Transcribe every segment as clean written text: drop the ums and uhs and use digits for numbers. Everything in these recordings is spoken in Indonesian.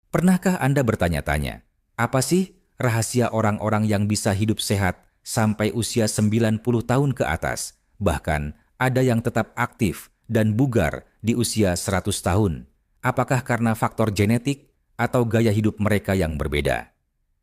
Pernahkah Anda bertanya-tanya, apa sih rahasia orang-orang yang bisa hidup sehat sampai usia 90 tahun ke atas? Bahkan ada yang tetap aktif dan bugar di usia 100 tahun. Apakah karena faktor genetik atau gaya hidup mereka yang berbeda?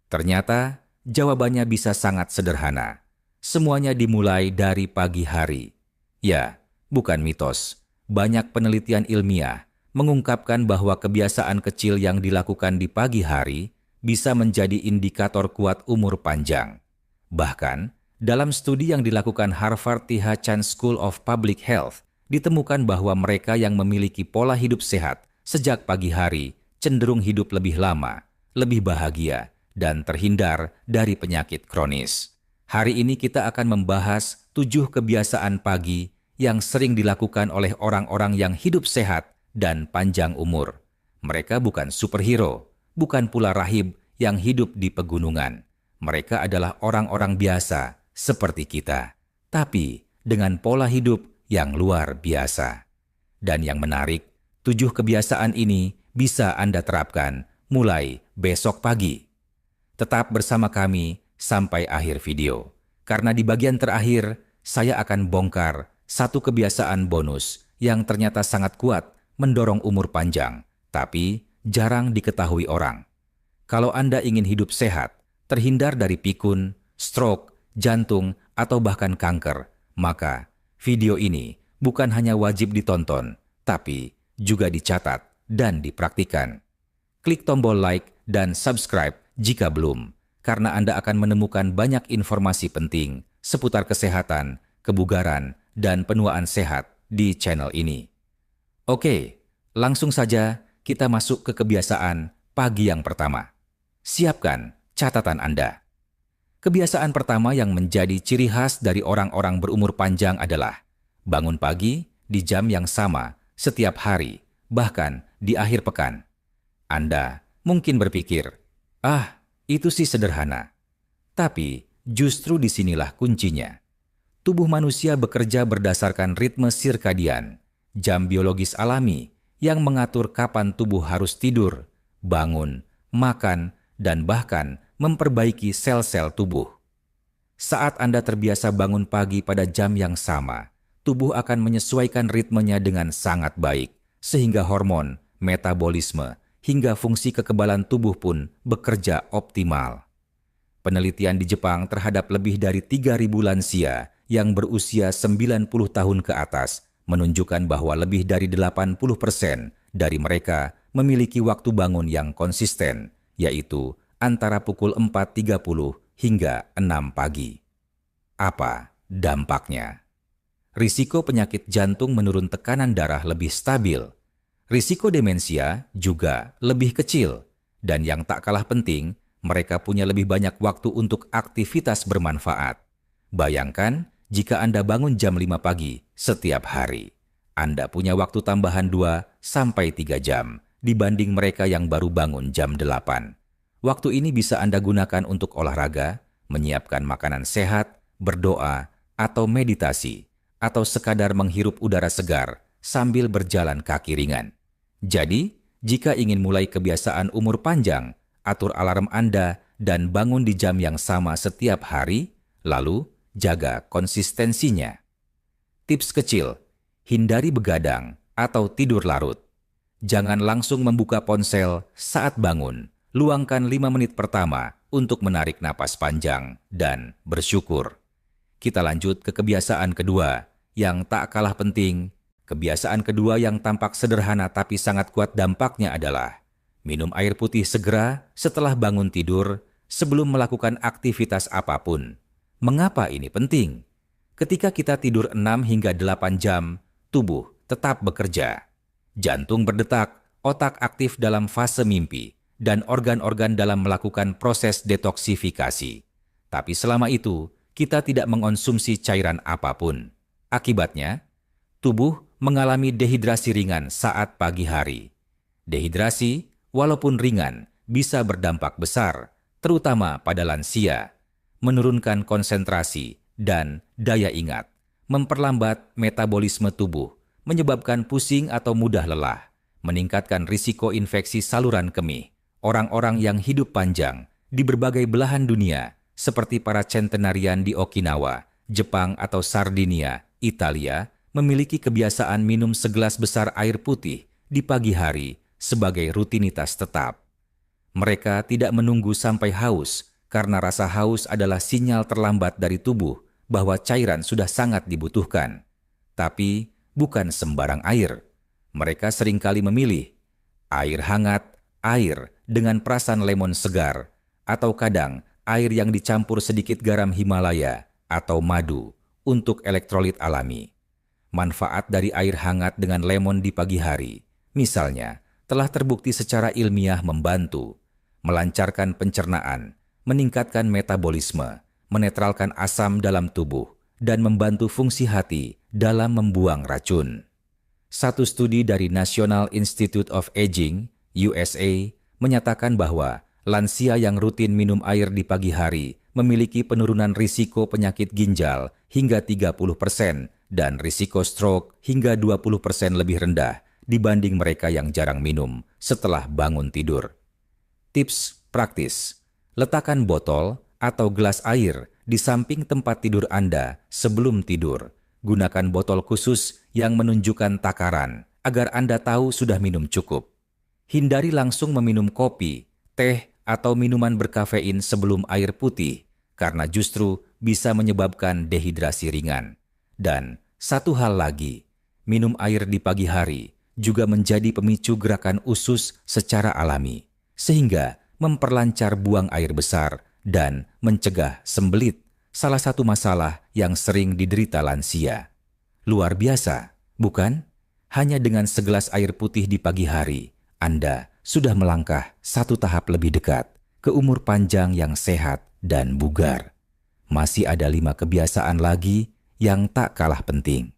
Ternyata jawabannya bisa sangat sederhana. Semuanya dimulai dari pagi hari. Ya, bukan mitos. Banyak penelitian ilmiah mengungkapkan bahwa kebiasaan kecil yang dilakukan di pagi hari bisa menjadi indikator kuat umur panjang. Bahkan, dalam studi yang dilakukan Harvard T.H. Chan School of Public Health, ditemukan bahwa mereka yang memiliki pola hidup sehat sejak pagi hari cenderung hidup lebih lama, lebih bahagia, dan terhindar dari penyakit kronis. Hari ini kita akan membahas 7 kebiasaan pagi yang sering dilakukan oleh orang-orang yang hidup sehat dan panjang umur. Mereka bukan superhero, bukan pula rahib yang hidup di pegunungan. Mereka adalah orang-orang biasa seperti kita, tapi dengan pola hidup yang luar biasa. Dan yang menarik, 7 kebiasaan ini bisa Anda terapkan mulai besok pagi. Tetap bersama kami sampai akhir video, karena di bagian terakhir saya akan bongkar satu kebiasaan bonus yang ternyata sangat kuat mendorong umur panjang, tapi jarang diketahui orang. Kalau Anda ingin hidup sehat, terhindar dari pikun, stroke, jantung, atau bahkan kanker, maka video ini bukan hanya wajib ditonton, tapi juga dicatat dan dipraktikkan. Klik tombol like dan subscribe jika belum, karena Anda akan menemukan banyak informasi penting seputar kesehatan, kebugaran, dan penuaan sehat di channel ini. Oke, langsung saja kita masuk ke kebiasaan pagi yang pertama. Siapkan catatan Anda. Kebiasaan pertama yang menjadi ciri khas dari orang-orang berumur panjang adalah bangun pagi di jam yang sama setiap hari, bahkan di akhir pekan. Anda mungkin berpikir, itu sih sederhana. Tapi justru disinilah kuncinya. Tubuh manusia bekerja berdasarkan ritme sirkadian, jam biologis alami yang mengatur kapan tubuh harus tidur, bangun, makan, dan bahkan memperbaiki sel-sel tubuh. Saat Anda terbiasa bangun pagi pada jam yang sama, tubuh akan menyesuaikan ritmenya dengan sangat baik, sehingga hormon, metabolisme, hingga fungsi kekebalan tubuh pun bekerja optimal. Penelitian di Jepang terhadap lebih dari 3.000 lansia yang berusia 90 tahun ke atas menunjukkan bahwa lebih dari 80% dari mereka memiliki waktu bangun yang konsisten, yaitu antara pukul 4.30 hingga 6 pagi. Apa dampaknya? Risiko penyakit jantung menurun, tekanan darah lebih stabil. Risiko demensia juga lebih kecil. Dan yang tak kalah penting, mereka punya lebih banyak waktu untuk aktivitas bermanfaat. Bayangkan jika Anda bangun jam 5 pagi setiap hari. Anda punya waktu tambahan 2-3 jam dibanding mereka yang baru bangun jam 8. Waktu ini bisa Anda gunakan untuk olahraga, menyiapkan makanan sehat, berdoa, atau meditasi, atau sekadar menghirup udara segar sambil berjalan kaki ringan. Jadi, jika ingin mulai kebiasaan umur panjang, atur alarm Anda dan bangun di jam yang sama setiap hari, lalu jaga konsistensinya. Tips kecil, hindari begadang atau tidur larut. Jangan langsung membuka ponsel saat bangun. Luangkan 5 menit pertama untuk menarik napas panjang dan bersyukur. Kita lanjut ke kebiasaan kedua yang tak kalah penting. Kebiasaan kedua yang tampak sederhana tapi sangat kuat dampaknya adalah minum air putih segera setelah bangun tidur sebelum melakukan aktivitas apapun. Mengapa ini penting? Ketika kita tidur 6 hingga 8 jam, tubuh tetap bekerja. Jantung berdetak, otak aktif dalam fase mimpi, dan organ-organ dalam melakukan proses detoksifikasi. Tapi selama itu, kita tidak mengonsumsi cairan apapun. Akibatnya, tubuh mengalami dehidrasi ringan saat pagi hari. Dehidrasi, walaupun ringan, bisa berdampak besar, terutama pada lansia, menurunkan konsentrasi dan daya ingat, memperlambat metabolisme tubuh, menyebabkan pusing atau mudah lelah, meningkatkan risiko infeksi saluran kemih. orang-orang yang hidup panjang di berbagai belahan dunia, seperti para centenarian di Okinawa, Jepang atau Sardinia, Italia, memiliki kebiasaan minum segelas besar air putih di pagi hari sebagai rutinitas tetap. Mereka tidak menunggu sampai haus, karena rasa haus adalah sinyal terlambat dari tubuh bahwa cairan sudah sangat dibutuhkan. Tapi bukan sembarang air. Mereka seringkali memilih air hangat, air dengan perasan lemon segar, atau kadang air yang dicampur sedikit garam Himalaya atau madu untuk elektrolit alami. Manfaat dari air hangat dengan lemon di pagi hari, misalnya, telah terbukti secara ilmiah membantu melancarkan pencernaan, meningkatkan metabolisme, menetralkan asam dalam tubuh, dan membantu fungsi hati dalam membuang racun. Satu studi dari National Institute of Aging, USA, menyatakan bahwa lansia yang rutin minum air di pagi hari memiliki penurunan risiko penyakit ginjal hingga 30% dan risiko stroke hingga 20% lebih rendah dibanding mereka yang jarang minum setelah bangun tidur. Tips praktis: letakkan botol atau gelas air di samping tempat tidur Anda sebelum tidur. Gunakan botol khusus yang menunjukkan takaran agar Anda tahu sudah minum cukup. Hindari langsung meminum kopi, teh, atau minuman berkafein sebelum air putih, karena justru bisa menyebabkan dehidrasi ringan. Dan satu hal lagi, minum air di pagi hari juga menjadi pemicu gerakan usus secara alami, sehingga memperlancar buang air besar dan mencegah sembelit, salah satu masalah yang sering diderita lansia. Luar biasa, bukan? Hanya dengan segelas air putih di pagi hari, Anda sudah melangkah satu tahap lebih dekat ke umur panjang yang sehat dan bugar. Masih ada 5 kebiasaan lagi yang tak kalah penting.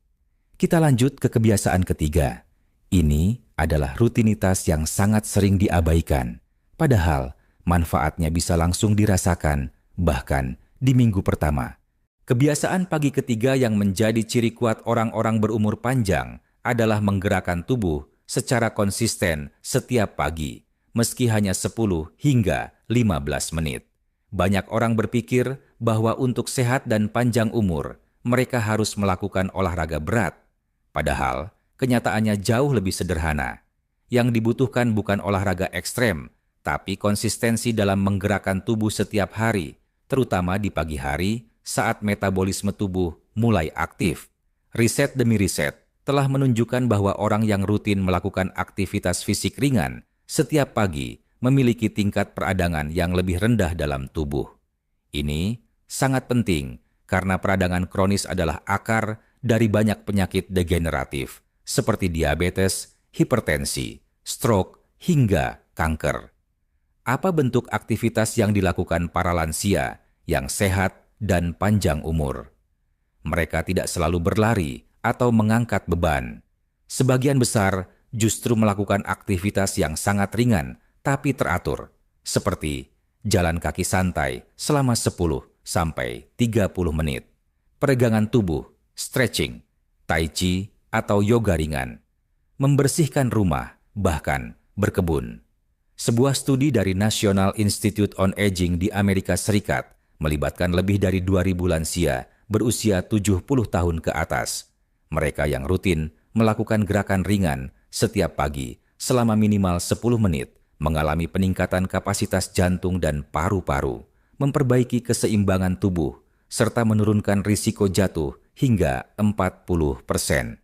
Kita lanjut ke kebiasaan ketiga. Ini adalah rutinitas yang sangat sering diabaikan. Padahal, manfaatnya bisa langsung dirasakan, bahkan di minggu pertama. Kebiasaan pagi ketiga yang menjadi ciri kuat orang-orang berumur panjang adalah menggerakkan tubuh secara konsisten setiap pagi, meski hanya 10 hingga 15 menit. Banyak orang berpikir bahwa untuk sehat dan panjang umur, mereka harus melakukan olahraga berat. Padahal, kenyataannya jauh lebih sederhana. Yang dibutuhkan bukan olahraga ekstrem, tapi konsistensi dalam menggerakkan tubuh setiap hari, terutama di pagi hari saat metabolisme tubuh mulai aktif. Riset demi riset telah menunjukkan bahwa orang yang rutin melakukan aktivitas fisik ringan setiap pagi memiliki tingkat peradangan yang lebih rendah dalam tubuh. Ini sangat penting karena peradangan kronis adalah akar dari banyak penyakit degeneratif seperti diabetes, hipertensi, stroke, hingga kanker. Apa bentuk aktivitas yang dilakukan para lansia yang sehat dan panjang umur? Mereka tidak selalu berlari atau mengangkat beban. Sebagian besar justru melakukan aktivitas yang sangat ringan tapi teratur, seperti jalan kaki santai selama 10 sampai 30 menit, peregangan tubuh, stretching, tai chi, atau yoga ringan, membersihkan rumah, bahkan berkebun. Sebuah studi dari National Institute on Aging di Amerika Serikat melibatkan lebih dari 2.000 lansia berusia 70 tahun ke atas. Mereka yang rutin melakukan gerakan ringan setiap pagi selama minimal 10 menit mengalami peningkatan kapasitas jantung dan paru-paru, memperbaiki keseimbangan tubuh, serta menurunkan risiko jatuh hingga 40%.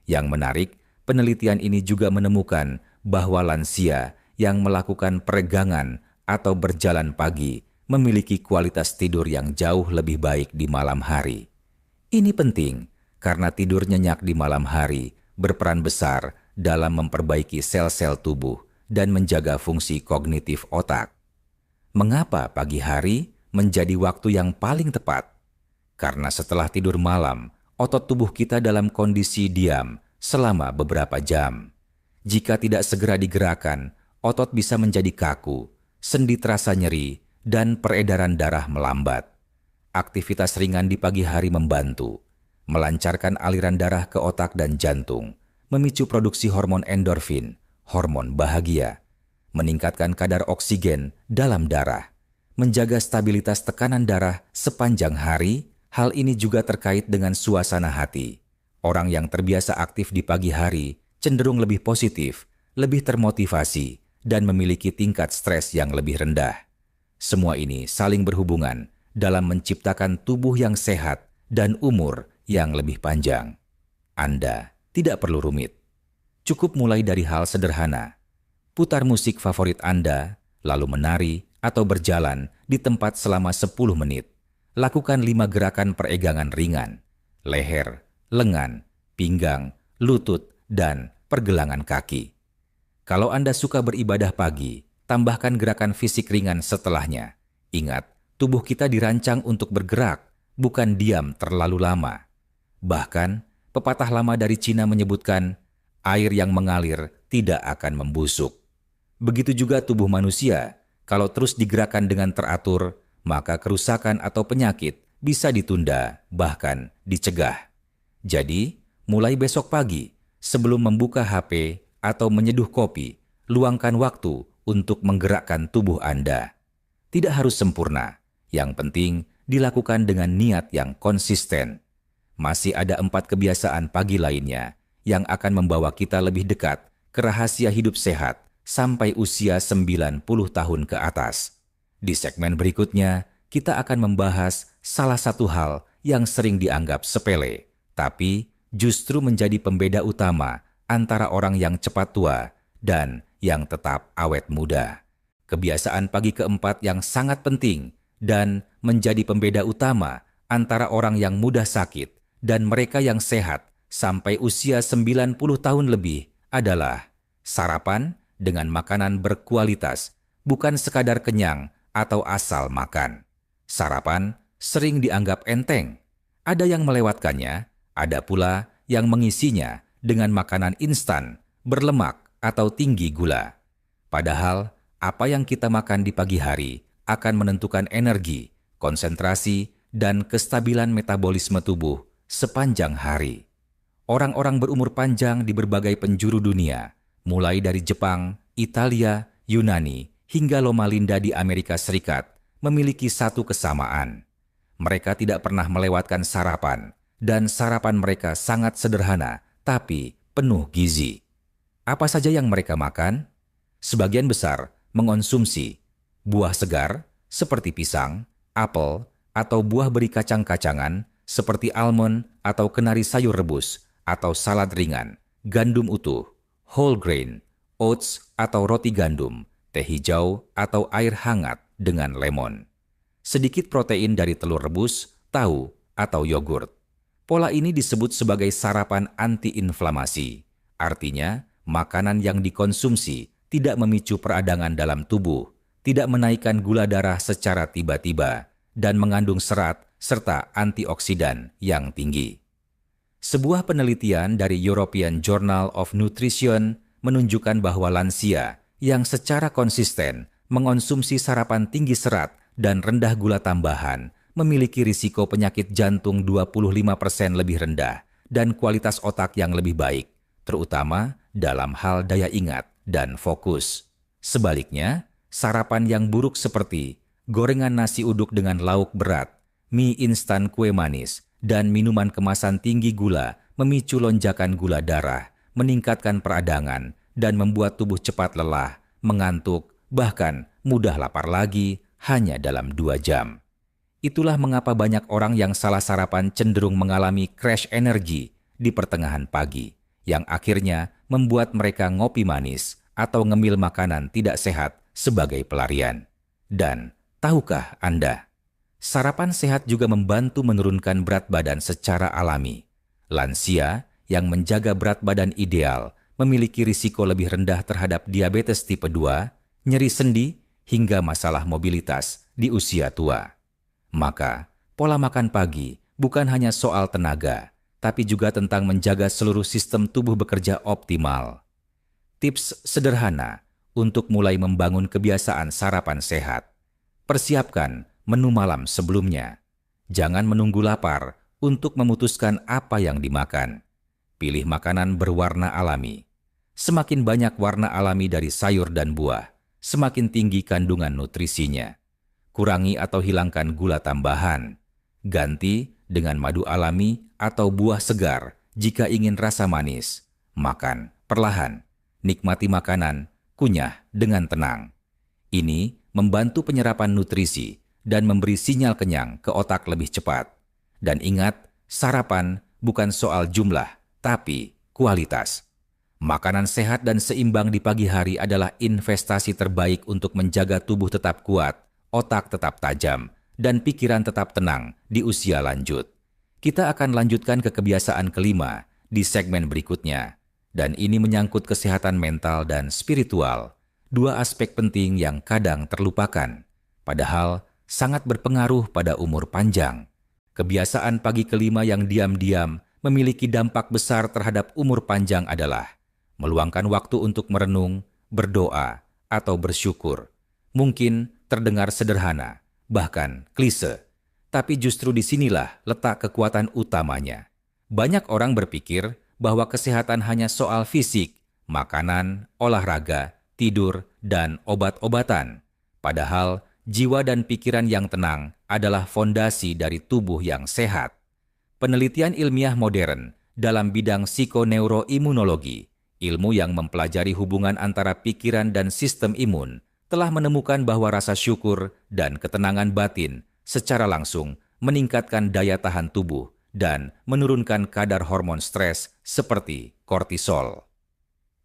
Yang menarik, penelitian ini juga menemukan bahwa lansia yang melakukan peregangan atau berjalan pagi memiliki kualitas tidur yang jauh lebih baik di malam hari. Ini penting karena tidur nyenyak di malam hari berperan besar dalam memperbaiki sel-sel tubuh dan menjaga fungsi kognitif otak. Mengapa pagi hari menjadi waktu yang paling tepat? Karena setelah tidur malam, otot tubuh kita dalam kondisi diam selama beberapa jam. Jika tidak segera digerakkan, otot bisa menjadi kaku, sendi terasa nyeri, dan peredaran darah melambat. Aktivitas ringan di pagi hari membantu melancarkan aliran darah ke otak dan jantung, memicu produksi hormon endorfin, hormon bahagia, meningkatkan kadar oksigen dalam darah, menjaga stabilitas tekanan darah sepanjang hari. Hal ini juga terkait dengan suasana hati. Orang yang terbiasa aktif di pagi hari cenderung lebih positif, lebih termotivasi, dan memiliki tingkat stres yang lebih rendah. Semua ini saling berhubungan dalam menciptakan tubuh yang sehat dan umur yang lebih panjang. Anda tidak perlu rumit. Cukup mulai dari hal sederhana. Putar musik favorit Anda, lalu menari atau berjalan di tempat selama 10 menit. Lakukan 5 gerakan peregangan ringan, leher, lengan, pinggang, lutut, dan pergelangan kaki. Kalau Anda suka beribadah pagi, tambahkan gerakan fisik ringan setelahnya. Ingat, tubuh kita dirancang untuk bergerak, bukan diam terlalu lama. Bahkan, pepatah lama dari Cina menyebutkan, air yang mengalir tidak akan membusuk. Begitu juga tubuh manusia, kalau terus digerakkan dengan teratur, maka kerusakan atau penyakit bisa ditunda, bahkan dicegah. Jadi, mulai besok pagi, sebelum membuka HP atau menyeduh kopi, luangkan waktu untuk menggerakkan tubuh Anda. Tidak harus sempurna, yang penting dilakukan dengan niat yang konsisten. Masih ada 4 kebiasaan pagi lainnya yang akan membawa kita lebih dekat ke rahasia hidup sehat sampai usia 90 tahun ke atas. Di segmen berikutnya, kita akan membahas salah satu hal yang sering dianggap sepele, tapi justru menjadi pembeda utama antara orang yang cepat tua dan yang tetap awet muda. Kebiasaan pagi keempat yang sangat penting dan menjadi pembeda utama antara orang yang mudah sakit dan mereka yang sehat sampai usia 90 tahun lebih adalah sarapan dengan makanan berkualitas, bukan sekadar kenyang atau asal makan. Sarapan sering dianggap enteng. Ada yang melewatkannya, ada pula yang mengisinya dengan makanan instan, berlemak, atau tinggi gula. Padahal, apa yang kita makan di pagi hari akan menentukan energi, konsentrasi, dan kestabilan metabolisme tubuh sepanjang hari. Orang-orang berumur panjang di berbagai penjuru dunia, mulai dari Jepang, Italia, Yunani, hingga Loma Linda di Amerika Serikat, memiliki satu kesamaan. Mereka tidak pernah melewatkan sarapan, dan sarapan mereka sangat sederhana, tapi penuh gizi. Apa saja yang mereka makan? Sebagian besar mengonsumsi buah segar seperti pisang, apel, atau buah beri kacang-kacangan seperti almond atau kenari sayur rebus, atau salad ringan, gandum utuh, whole grain, oats atau roti gandum, teh hijau atau air hangat dengan lemon. Sedikit protein dari telur rebus, tahu, atau yogurt. Pola ini disebut sebagai sarapan anti-inflamasi. Artinya, makanan yang dikonsumsi tidak memicu peradangan dalam tubuh, tidak menaikkan gula darah secara tiba-tiba, dan mengandung serat serta antioksidan yang tinggi. Sebuah penelitian dari European Journal of Nutrition menunjukkan bahwa lansia yang secara konsisten mengonsumsi sarapan tinggi serat dan rendah gula tambahan memiliki risiko penyakit jantung 25% lebih rendah dan kualitas otak yang lebih baik, terutama dalam hal daya ingat dan fokus. Sebaliknya, sarapan yang buruk seperti gorengan nasi uduk dengan lauk berat, mie instan kue manis, dan minuman kemasan tinggi gula memicu lonjakan gula darah, meningkatkan peradangan, dan membuat tubuh cepat lelah, mengantuk, bahkan mudah lapar lagi hanya dalam 2 jam. Itulah mengapa banyak orang yang salah sarapan cenderung mengalami crash energi di pertengahan pagi, yang akhirnya membuat mereka ngopi manis atau ngemil makanan tidak sehat sebagai pelarian. Dan tahukah Anda, sarapan sehat juga membantu menurunkan berat badan secara alami. Lansia yang menjaga berat badan ideal memiliki risiko lebih rendah terhadap diabetes tipe 2, nyeri sendi, hingga masalah mobilitas di usia tua. Maka, pola makan pagi bukan hanya soal tenaga, tapi juga tentang menjaga seluruh sistem tubuh bekerja optimal. Tips sederhana untuk mulai membangun kebiasaan sarapan sehat. Persiapkan menu malam sebelumnya. Jangan menunggu lapar untuk memutuskan apa yang dimakan. Pilih makanan berwarna alami. Semakin banyak warna alami dari sayur dan buah, semakin tinggi kandungan nutrisinya. Kurangi atau hilangkan gula tambahan. Ganti dengan madu alami atau buah segar jika ingin rasa manis. Makan perlahan. Nikmati makanan, kunyah dengan tenang. Ini membantu penyerapan nutrisi dan memberi sinyal kenyang ke otak lebih cepat. Dan ingat, sarapan bukan soal jumlah, tapi kualitas. Makanan sehat dan seimbang di pagi hari adalah investasi terbaik untuk menjaga tubuh tetap kuat, otak tetap tajam, dan pikiran tetap tenang di usia lanjut. Kita akan lanjutkan ke kebiasaan kelima di segmen berikutnya. Dan ini menyangkut kesehatan mental dan spiritual, dua aspek penting yang kadang terlupakan, padahal sangat berpengaruh pada umur panjang. Kebiasaan pagi kelima yang diam-diam memiliki dampak besar terhadap umur panjang adalah meluangkan waktu untuk merenung, berdoa, atau bersyukur. Mungkin terdengar sederhana, bahkan klise, tapi justru disinilah letak kekuatan utamanya. Banyak orang berpikir bahwa kesehatan hanya soal fisik, makanan, olahraga, tidur, dan obat-obatan. Padahal, jiwa dan pikiran yang tenang adalah fondasi dari tubuh yang sehat. Penelitian ilmiah modern dalam bidang psikoneuroimunologi, ilmu yang mempelajari hubungan antara pikiran dan sistem imun, telah menemukan bahwa rasa syukur dan ketenangan batin secara langsung meningkatkan daya tahan tubuh dan menurunkan kadar hormon stres seperti kortisol.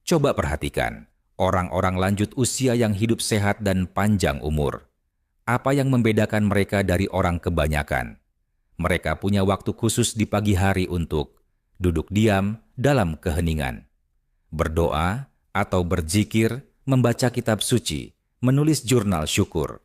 Coba perhatikan, orang-orang lanjut usia yang hidup sehat dan panjang umur. Apa yang membedakan mereka dari orang kebanyakan? Mereka punya waktu khusus di pagi hari untuk duduk diam dalam keheningan, berdoa atau berzikir, membaca kitab suci, menulis jurnal syukur,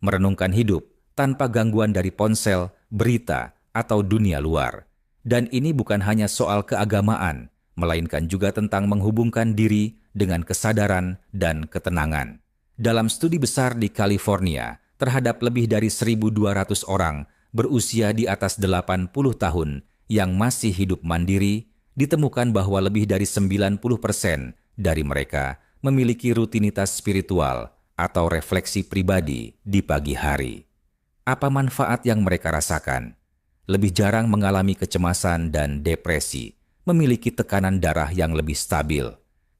merenungkan hidup tanpa gangguan dari ponsel, berita, atau dunia luar. Dan ini bukan hanya soal keagamaan, melainkan juga tentang menghubungkan diri dengan kesadaran dan ketenangan. Dalam studi besar di California, terhadap lebih dari 1.200 orang berusia di atas 80 tahun yang masih hidup mandiri, ditemukan bahwa lebih dari 90% dari mereka memiliki rutinitas spiritual atau refleksi pribadi di pagi hari. Apa manfaat yang mereka rasakan? Lebih jarang mengalami kecemasan dan depresi, memiliki tekanan darah yang lebih stabil,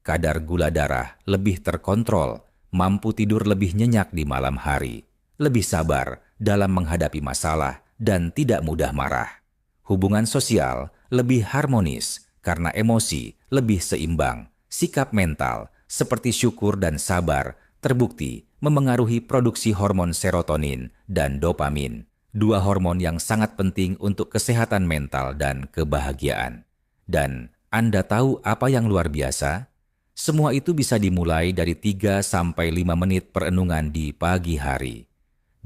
kadar gula darah lebih terkontrol, mampu tidur lebih nyenyak di malam hari, lebih sabar dalam menghadapi masalah, dan tidak mudah marah. Hubungan sosial lebih harmonis karena emosi lebih seimbang. Sikap mental seperti syukur dan sabar terbukti memengaruhi produksi hormon serotonin dan dopamin, dua hormon yang sangat penting untuk kesehatan mental dan kebahagiaan. Dan Anda tahu apa yang luar biasa? Semua itu bisa dimulai dari 3-5 menit perenungan di pagi hari.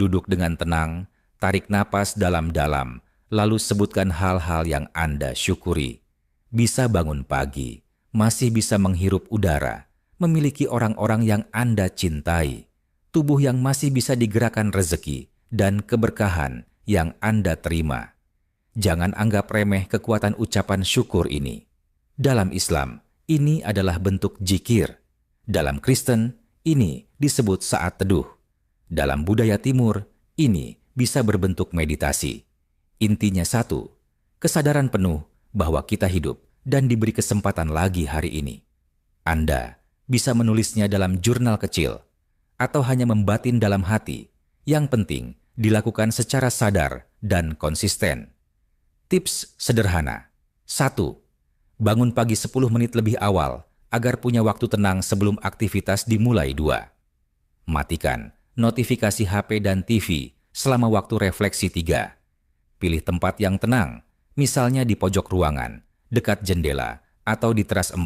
Duduk dengan tenang, tarik napas dalam-dalam, lalu sebutkan hal-hal yang Anda syukuri. Bisa bangun pagi, masih bisa menghirup udara, memiliki orang-orang yang Anda cintai, tubuh yang masih bisa digerakkan rezeki, dan keberkahan yang Anda terima. Jangan anggap remeh kekuatan ucapan syukur ini. Dalam Islam, ini adalah bentuk zikir. Dalam Kristen, ini disebut saat teduh. Dalam budaya Timur, ini bisa berbentuk meditasi. Intinya satu, kesadaran penuh bahwa kita hidup dan diberi kesempatan lagi hari ini. Anda bisa menulisnya dalam jurnal kecil, atau hanya membatin dalam hati. Yang penting, dilakukan secara sadar dan konsisten. Tips sederhana. 1. Bangun pagi 10 menit lebih awal agar punya waktu tenang sebelum aktivitas dimulai. 2. Matikan notifikasi HP dan TV selama waktu refleksi. 3. Pilih tempat yang tenang, misalnya di pojok ruangan, dekat jendela, atau di teras 4.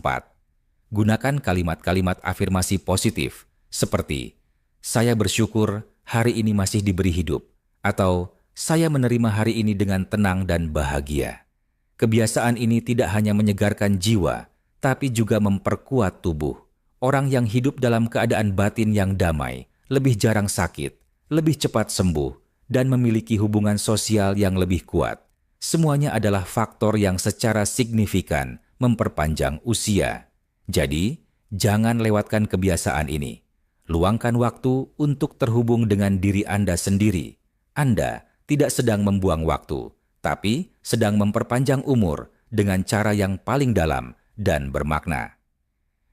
Gunakan kalimat-kalimat afirmasi positif seperti saya bersyukur hari ini masih diberi hidup, atau saya menerima hari ini dengan tenang dan bahagia. Kebiasaan ini tidak hanya menyegarkan jiwa, tapi juga memperkuat tubuh. Orang yang hidup dalam keadaan batin yang damai, lebih jarang sakit, lebih cepat sembuh, dan memiliki hubungan sosial yang lebih kuat. Semuanya adalah faktor yang secara signifikan memperpanjang usia. Jadi, jangan lewatkan kebiasaan ini. Luangkan waktu untuk terhubung dengan diri Anda sendiri. Anda tidak sedang membuang waktu, tapi sedang memperpanjang umur dengan cara yang paling dalam dan bermakna.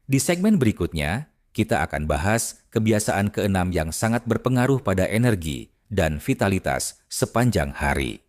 Di segmen berikutnya, kita akan bahas kebiasaan keenam yang sangat berpengaruh pada energi dan vitalitas sepanjang hari.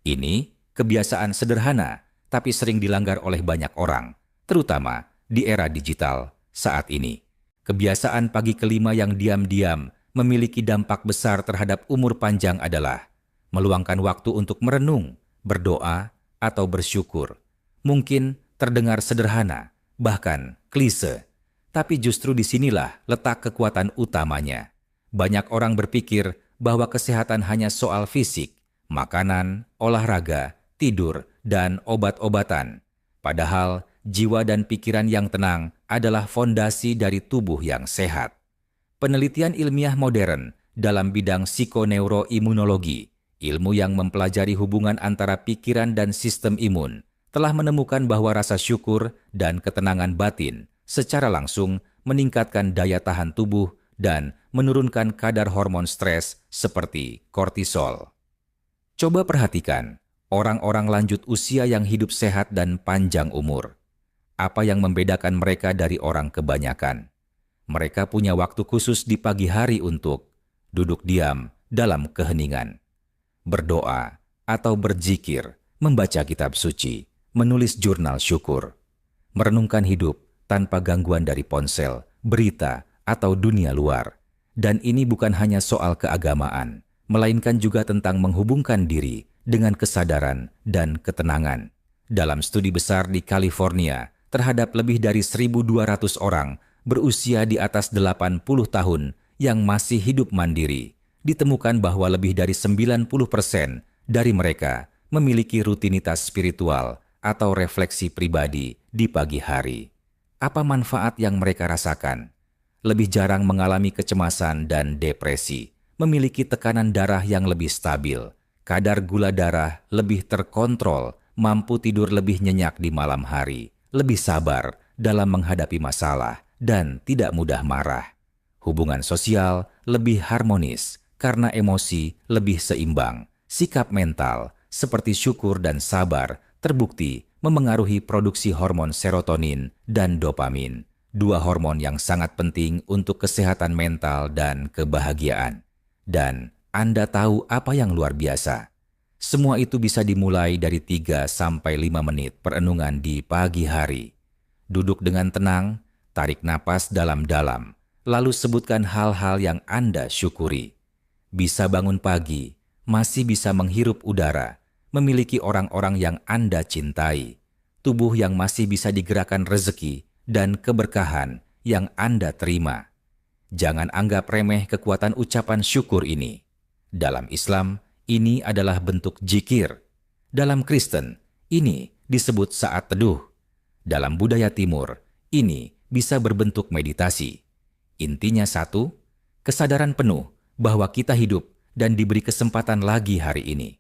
Ini kebiasaan sederhana, tapi sering dilanggar oleh banyak orang, terutama di era digital saat ini. Kebiasaan pagi kelima yang diam-diam memiliki dampak besar terhadap umur panjang adalah meluangkan waktu untuk merenung, berdoa, atau bersyukur. Mungkin terdengar sederhana, bahkan klise, tapi justru disinilah letak kekuatan utamanya. Banyak orang berpikir bahwa kesehatan hanya soal fisik, makanan, olahraga, tidur, dan obat-obatan. Padahal jiwa dan pikiran yang tenang adalah fondasi dari tubuh yang sehat. Penelitian ilmiah modern dalam bidang psikoneuroimunologi, ilmu yang mempelajari hubungan antara pikiran dan sistem imun, telah menemukan bahwa rasa syukur dan ketenangan batin secara langsung meningkatkan daya tahan tubuh dan menurunkan kadar hormon stres seperti kortisol. Coba perhatikan orang-orang lanjut usia yang hidup sehat dan panjang umur. Apa yang membedakan mereka dari orang kebanyakan? Mereka punya waktu khusus di pagi hari untuk duduk diam dalam keheningan, berdoa atau berzikir, membaca kitab suci, menulis jurnal syukur, merenungkan hidup tanpa gangguan dari ponsel, berita, atau dunia luar. Dan ini bukan hanya soal keagamaan, melainkan juga tentang menghubungkan diri dengan kesadaran dan ketenangan. Dalam studi besar di California, terhadap lebih dari 1.200 orang berusia di atas 80 tahun yang masih hidup mandiri, ditemukan bahwa lebih dari 90% dari mereka memiliki rutinitas spiritual atau refleksi pribadi di pagi hari. Apa manfaat yang mereka rasakan? Lebih jarang mengalami kecemasan dan depresi, memiliki tekanan darah yang lebih stabil, kadar gula darah lebih terkontrol, mampu tidur lebih nyenyak di malam hari, lebih sabar dalam menghadapi masalah, dan tidak mudah marah. Hubungan sosial lebih harmonis karena emosi lebih seimbang. Sikap mental seperti syukur dan sabar terbukti memengaruhi produksi hormon serotonin dan dopamin, dua hormon yang sangat penting untuk kesehatan mental dan kebahagiaan. Dan Anda tahu apa yang luar biasa? Semua itu bisa dimulai dari 3-5 menit perenungan di pagi hari. Duduk dengan tenang, tarik napas dalam-dalam, lalu sebutkan hal-hal yang Anda syukuri. Bisa bangun pagi, masih bisa menghirup udara, memiliki orang-orang yang Anda cintai, tubuh yang masih bisa digerakkan rezeki dan keberkahan yang Anda terima. Jangan anggap remeh kekuatan ucapan syukur ini. Dalam Islam, ini adalah bentuk zikir. Dalam Kristen, ini disebut saat teduh. Dalam budaya Timur, ini bisa berbentuk meditasi. Intinya satu, kesadaran penuh bahwa kita hidup dan diberi kesempatan lagi hari ini.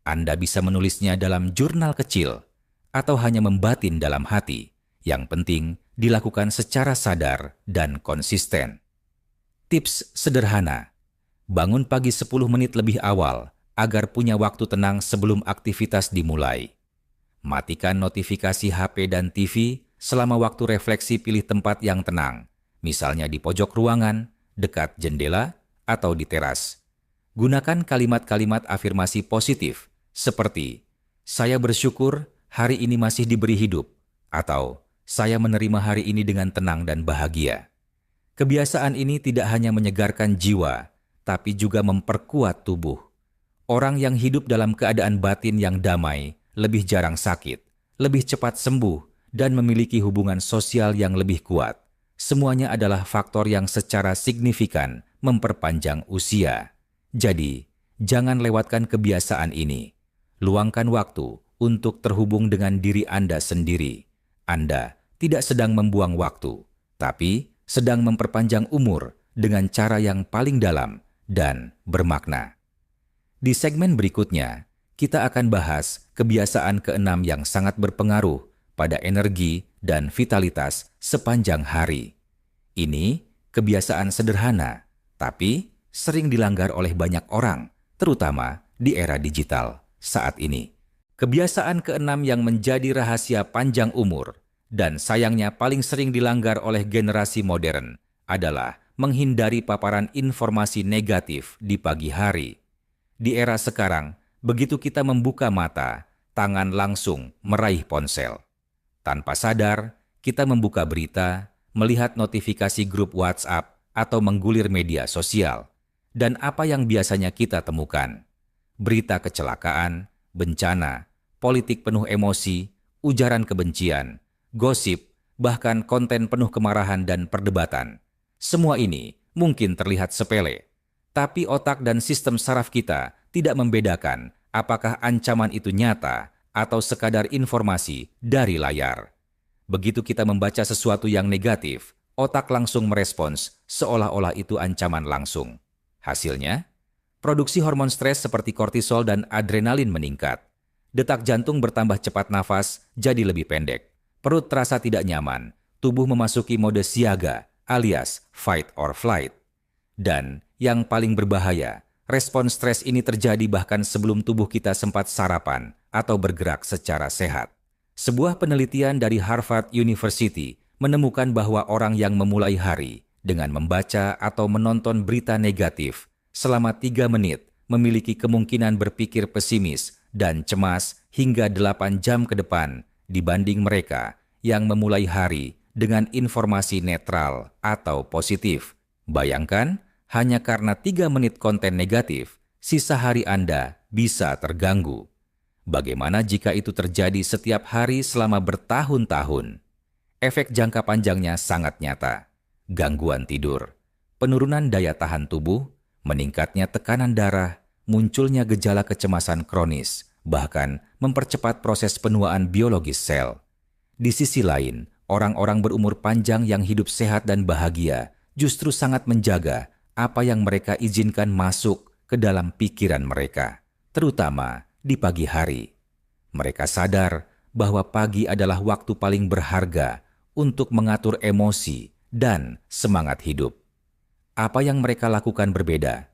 Anda bisa menulisnya dalam jurnal kecil atau hanya membatin dalam hati. Yang penting dilakukan secara sadar dan konsisten. Tips sederhana, bangun pagi 10 menit lebih awal agar punya waktu tenang sebelum aktivitas dimulai. Matikan notifikasi HP dan TV selama waktu refleksi, pilih tempat yang tenang, misalnya di pojok ruangan, dekat jendela, atau di teras. Gunakan kalimat-kalimat afirmasi positif seperti, "Saya bersyukur hari ini masih diberi hidup," atau "Saya menerima hari ini dengan tenang dan bahagia." Kebiasaan ini tidak hanya menyegarkan jiwa, tapi juga memperkuat tubuh. Orang yang hidup dalam keadaan batin yang damai lebih jarang sakit, lebih cepat sembuh, dan memiliki hubungan sosial yang lebih kuat. Semuanya adalah faktor yang secara signifikan memperpanjang usia. Jadi, jangan lewatkan kebiasaan ini. Luangkan waktu untuk terhubung dengan diri Anda sendiri. Anda tidak sedang membuang waktu, tapi sedang memperpanjang umur dengan cara yang paling dalam dan bermakna. Di segmen berikutnya, kita akan bahas kebiasaan keenam yang sangat berpengaruh pada energi dan vitalitas sepanjang hari. Ini Kebiasaan sederhana, tapi sering dilanggar oleh banyak orang, terutama di era digital saat ini. Kebiasaan keenam yang menjadi rahasia panjang umur dan sayangnya paling sering dilanggar oleh generasi modern adalah menghindari paparan informasi negatif di pagi hari. Di era sekarang, begitu kita membuka mata, tangan langsung meraih ponsel. Tanpa sadar, kita membuka berita, melihat notifikasi grup WhatsApp, atau menggulir media sosial. Dan apa yang biasanya kita temukan? Berita kecelakaan, bencana, politik penuh emosi, ujaran kebencian, gosip, bahkan konten penuh kemarahan dan perdebatan. Semua ini mungkin terlihat sepele, tapi otak dan sistem saraf kita tidak membedakan apakah ancaman itu nyata atau sekadar informasi dari layar. Begitu kita membaca sesuatu yang negatif, otak langsung merespons seolah-olah itu ancaman langsung. Hasilnya, produksi hormon stres seperti kortisol dan adrenalin meningkat. Detak jantung bertambah cepat, nafas jadi lebih pendek. Perut terasa tidak nyaman, tubuh memasuki mode siaga alias fight or flight. Dan yang paling berbahaya, respon stres ini terjadi bahkan sebelum tubuh kita sempat sarapan atau bergerak secara sehat. Sebuah penelitian dari Harvard University menemukan bahwa orang yang memulai hari dengan membaca atau menonton berita negatif selama 3 menit memiliki kemungkinan berpikir pesimis dan cemas hingga 8 jam ke depan dibanding mereka yang memulai hari dengan informasi netral atau positif. Bayangkan, hanya karena 3 menit konten negatif, sisa hari Anda bisa terganggu. Bagaimana jika itu terjadi setiap hari selama bertahun-tahun? Efek jangka panjangnya sangat nyata. Gangguan tidur, penurunan daya tahan tubuh, meningkatnya tekanan darah, munculnya gejala kecemasan kronis, bahkan mempercepat proses penuaan biologis sel. Di sisi lain, orang-orang berumur panjang yang hidup sehat dan bahagia justru sangat menjaga apa yang mereka izinkan masuk ke dalam pikiran mereka, terutama di pagi hari. Mereka sadar bahwa pagi adalah waktu paling berharga untuk mengatur emosi dan semangat hidup. Apa yang mereka lakukan berbeda.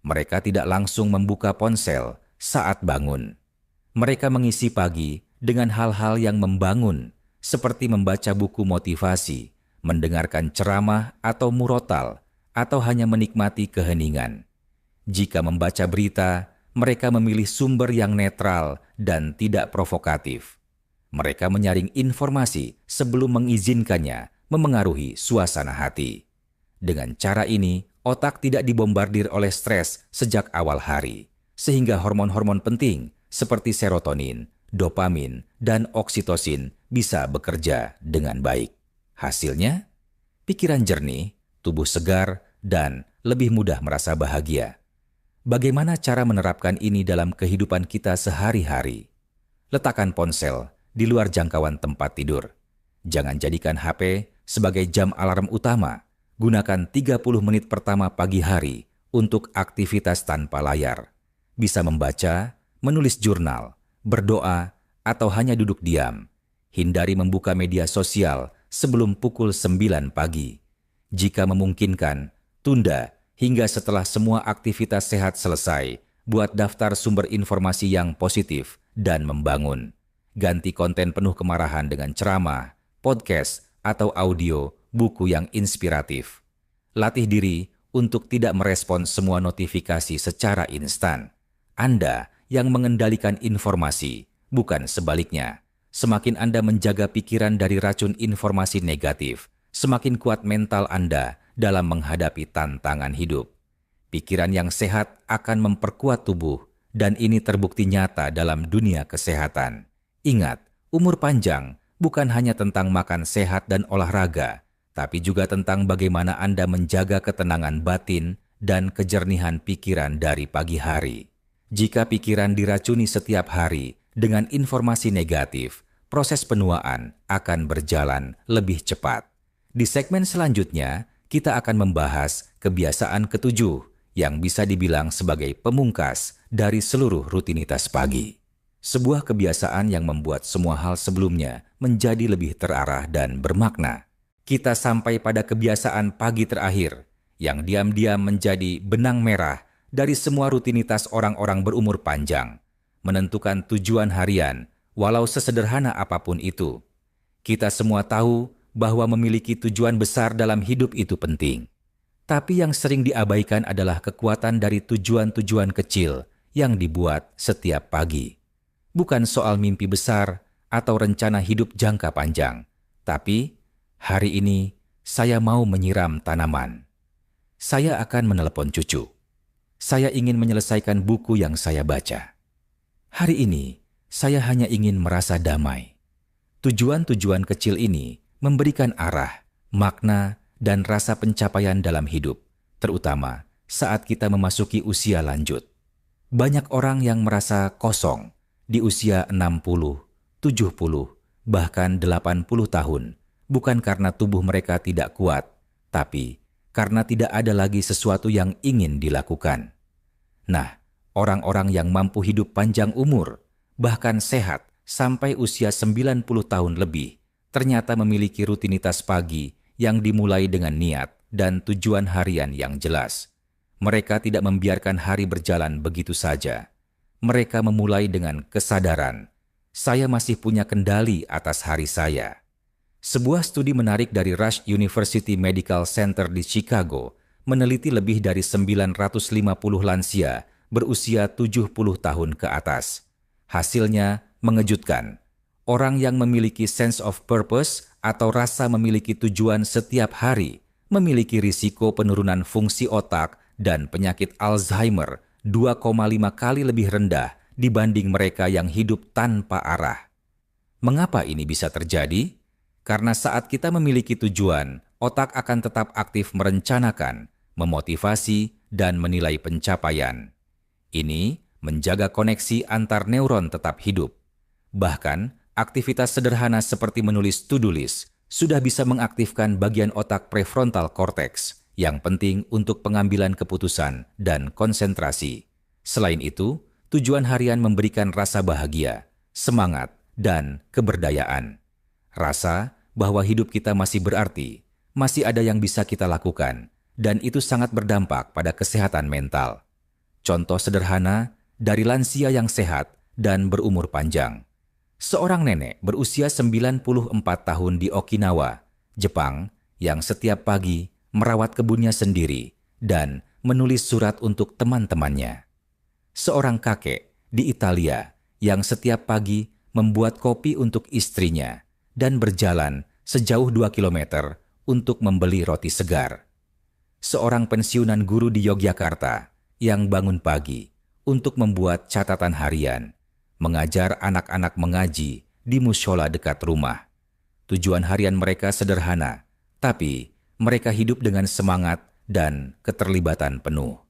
Mereka tidak langsung membuka ponsel saat bangun. Mereka mengisi pagi dengan hal-hal yang membangun, seperti membaca buku motivasi, mendengarkan ceramah atau murotal, atau hanya menikmati keheningan. Jika membaca berita, mereka memilih sumber yang netral dan tidak provokatif. Mereka menyaring informasi sebelum mengizinkannya memengaruhi suasana hati. Dengan cara ini, otak tidak dibombardir oleh stres sejak awal hari, sehingga hormon-hormon penting seperti serotonin, dopamin, dan oksitosin bisa bekerja dengan baik. Hasilnya, pikiran jernih, tubuh segar, dan lebih mudah merasa bahagia. Bagaimana cara menerapkan ini dalam kehidupan kita sehari-hari? Letakkan ponsel di luar jangkauan tempat tidur. Jangan jadikan HP sebagai jam alarm utama. Gunakan 30 menit pertama pagi hari untuk aktivitas tanpa layar. Bisa membaca, menulis jurnal, berdoa, atau hanya duduk diam. Hindari membuka media sosial sebelum pukul 9 pagi. Jika memungkinkan, tunda hingga setelah semua aktivitas sehat selesai. Buat daftar sumber informasi yang positif dan membangun. Ganti konten penuh kemarahan dengan ceramah, podcast, atau audio buku yang inspiratif. Latih diri untuk tidak merespons semua notifikasi secara instan. Anda yang mengendalikan informasi, bukan sebaliknya. Semakin Anda menjaga pikiran dari racun informasi negatif, semakin kuat mental Anda dalam menghadapi tantangan hidup. Pikiran yang sehat akan memperkuat tubuh, dan ini terbukti nyata dalam dunia kesehatan. Ingat, umur panjang bukan hanya tentang makan sehat dan olahraga, tapi juga tentang bagaimana Anda menjaga ketenangan batin dan kejernihan pikiran dari pagi hari. Jika pikiran diracuni setiap hari dengan informasi negatif, proses penuaan akan berjalan lebih cepat. Di segmen selanjutnya, kita akan membahas kebiasaan ketujuh yang bisa dibilang sebagai pemungkas dari seluruh rutinitas pagi. Sebuah kebiasaan yang membuat semua hal sebelumnya menjadi lebih terarah dan bermakna. Kita sampai pada kebiasaan pagi terakhir yang diam-diam menjadi benang merah dari semua rutinitas orang-orang berumur panjang, menentukan tujuan harian walau sesederhana apapun itu. Kita semua tahu bahwa memiliki tujuan besar dalam hidup itu penting. Tapi yang sering diabaikan adalah kekuatan dari tujuan-tujuan kecil yang dibuat setiap pagi. Bukan soal mimpi besar atau rencana hidup jangka panjang, tapi hari ini saya mau menyiram tanaman. Saya akan menelepon cucu. Saya ingin menyelesaikan buku yang saya baca. Hari ini saya hanya ingin merasa damai. Tujuan-tujuan kecil ini memberikan arah, makna, dan rasa pencapaian dalam hidup, terutama saat kita memasuki usia lanjut. Banyak orang yang merasa kosong di usia 60, 70, bahkan 80 tahun, bukan karena tubuh mereka tidak kuat, tapi karena tidak ada lagi sesuatu yang ingin dilakukan. Nah, orang-orang yang mampu hidup panjang umur, bahkan sehat sampai usia 90 tahun lebih, ternyata memiliki rutinitas pagi yang dimulai dengan niat dan tujuan harian yang jelas. Mereka tidak membiarkan hari berjalan begitu saja. Mereka memulai dengan kesadaran, saya masih punya kendali atas hari saya. Sebuah studi menarik dari Rush University Medical Center di Chicago meneliti lebih dari 950 lansia berusia 70 tahun ke atas. Hasilnya mengejutkan. Orang yang memiliki sense of purpose atau rasa memiliki tujuan setiap hari memiliki risiko penurunan fungsi otak dan penyakit Alzheimer 2,5 kali lebih rendah dibanding mereka yang hidup tanpa arah. Mengapa ini bisa terjadi? Karena saat kita memiliki tujuan, otak akan tetap aktif merencanakan, memotivasi, dan menilai pencapaian. Ini menjaga koneksi antar neuron tetap hidup. Bahkan, aktivitas sederhana seperti menulis to-do list sudah bisa mengaktifkan bagian otak prefrontal cortex yang penting untuk pengambilan keputusan dan konsentrasi. Selain itu, tujuan harian memberikan rasa bahagia, semangat, dan keberdayaan. Rasa bahwa hidup kita masih berarti, masih ada yang bisa kita lakukan, dan itu sangat berdampak pada kesehatan mental. Contoh sederhana dari lansia yang sehat dan berumur panjang. Seorang nenek berusia 94 tahun di Okinawa, Jepang, yang setiap pagi merawat kebunnya sendiri dan menulis surat untuk teman-temannya. Seorang kakek di Italia yang setiap pagi membuat kopi untuk istrinya dan berjalan sejauh 2 kilometer untuk membeli roti segar. Seorang pensiunan guru di Yogyakarta yang bangun pagi untuk membuat catatan harian, mengajar anak-anak mengaji di mushola dekat rumah. Tujuan harian mereka sederhana, tapi mereka hidup dengan semangat dan keterlibatan penuh.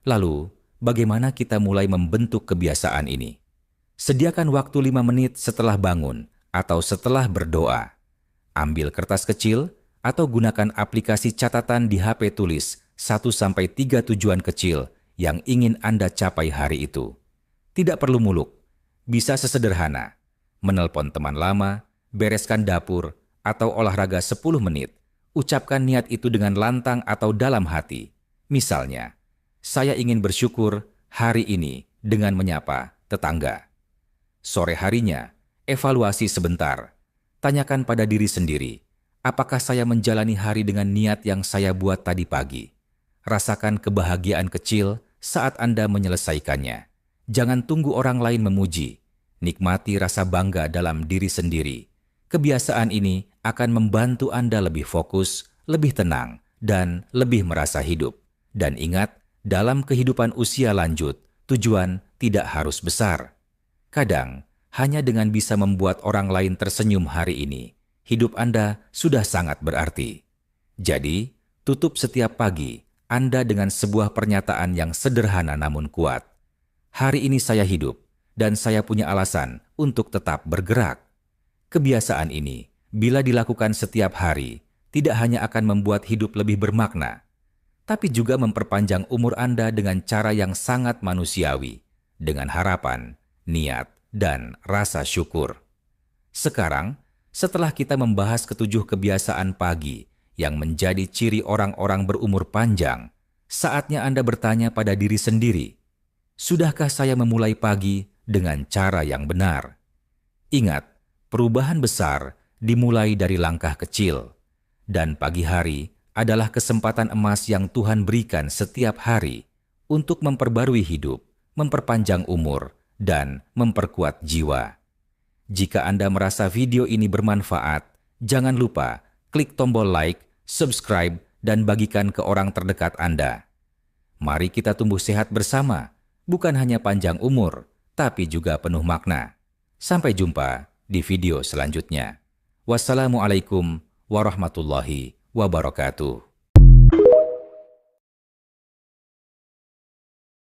Lalu, bagaimana kita mulai membentuk kebiasaan ini? Sediakan waktu 5 menit setelah bangun atau setelah berdoa. Ambil kertas kecil atau gunakan aplikasi catatan di HP tulis 1-3 tujuan kecil yang ingin Anda capai hari itu. Tidak perlu muluk. Bisa sesederhana, menelpon teman lama, bereskan dapur, atau olahraga 10 menit. Ucapkan niat itu dengan lantang atau dalam hati. Misalnya, saya ingin bersyukur hari ini dengan menyapa tetangga. Sore harinya, evaluasi sebentar. Tanyakan pada diri sendiri, apakah saya menjalani hari dengan niat yang saya buat tadi pagi? Rasakan kebahagiaan kecil saat Anda menyelesaikannya. Jangan tunggu orang lain memuji. Nikmati rasa bangga dalam diri sendiri. Kebiasaan ini akan membantu Anda lebih fokus, lebih tenang, dan lebih merasa hidup. Dan ingat, dalam kehidupan usia lanjut, tujuan tidak harus besar. Kadang, hanya dengan bisa membuat orang lain tersenyum hari ini, hidup Anda sudah sangat berarti. Jadi, tutup setiap pagi Anda dengan sebuah pernyataan yang sederhana namun kuat. Hari ini saya hidup, dan saya punya alasan untuk tetap bergerak. Kebiasaan ini, bila dilakukan setiap hari, tidak hanya akan membuat hidup lebih bermakna, tapi juga memperpanjang umur Anda dengan cara yang sangat manusiawi, dengan harapan, niat, dan rasa syukur. Sekarang, Setelah kita membahas ketujuh kebiasaan pagi yang menjadi ciri orang-orang berumur panjang, saatnya Anda bertanya pada diri sendiri, sudahkah saya memulai pagi dengan cara yang benar? Ingat, perubahan besar dimulai dari langkah kecil, dan pagi hari adalah kesempatan emas yang Tuhan berikan setiap hari untuk memperbarui hidup, memperpanjang umur, dan memperkuat jiwa. Jika Anda merasa video ini bermanfaat, jangan lupa klik tombol like, subscribe, dan bagikan ke orang terdekat Anda. Mari kita tumbuh sehat bersama, bukan hanya panjang umur, tapi juga penuh makna. Sampai jumpa di video selanjutnya. Wassalamualaikum warahmatullahi wabarakatuh.